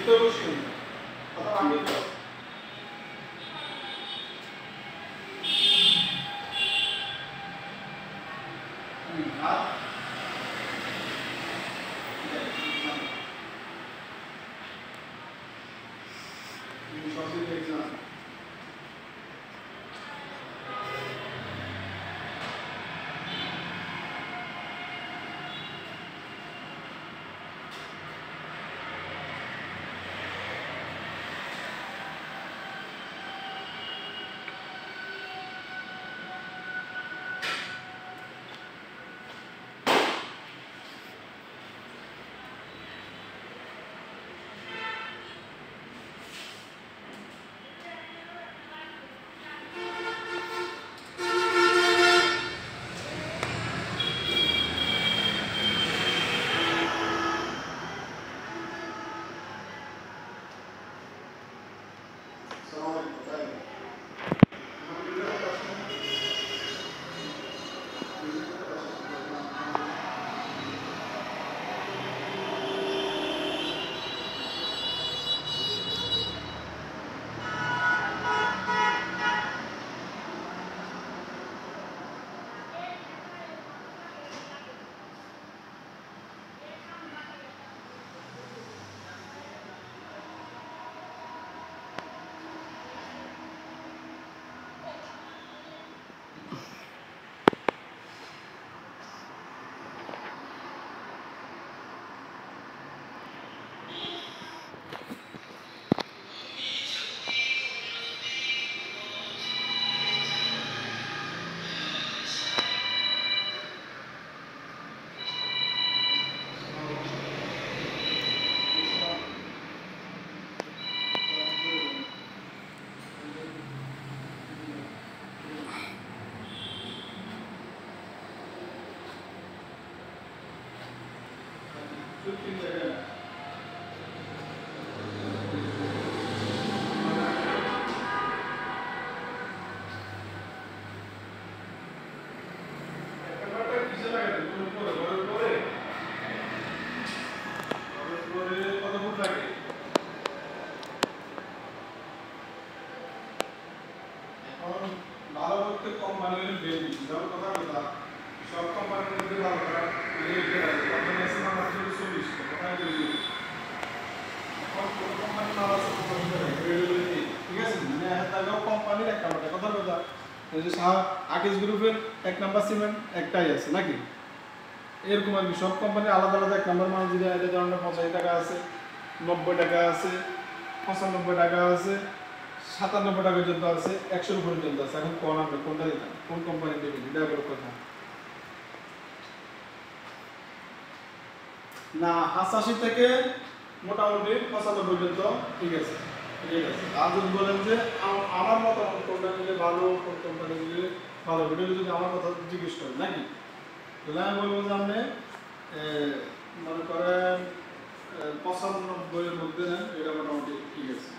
ভিতরে বসে কথা আমি তো হাত সবচেয়ে এক্সাম ভালো করতে কোম্পানি হলে বেশি যেমন কথা কথা সব কোম্পানির মধ্যে ভালো করা কোম্পানি আছে না মাত্র 40 কথা বলি এখন কোন কোম্পানি ভালো আছে ঠিক আছে মানে হাতাগাঁও কোম্পানির একটা কথা কথা এই যে আকিজ গ্রুপের এক নাম্বার সিমেন্ট একটাই আছে নাকি এরকম আর কি সব কোম্পানি আলাদা আলাদা এক নাম্বার মাল দিলে এটা ধরনের 85 টাকা আছে 90 টাকা আছে 95 টাকা আছে 97 টাকা পর্যন্ত আছে 100 পর্যন্ত আছে এখন কোন আপনি কোনটা দিবেন কোন কোম্পানি দিবেন এটা বড় কথা না 85 থেকে মোটামুটি 95 পর্যন্ত ঠিক আছে আর যদি বলেন যে আমার মতামত কোনটা নিলে ভালো কোন কোম্পানি নিলে ভালো এটা যদি আমার কথা জিজ্ঞেস করেন নাকি তাহলে আমি বলবো যে আপনি মনে করেন 95 এর মধ্যে নেন এটা মোটামুটি ঠিক আছে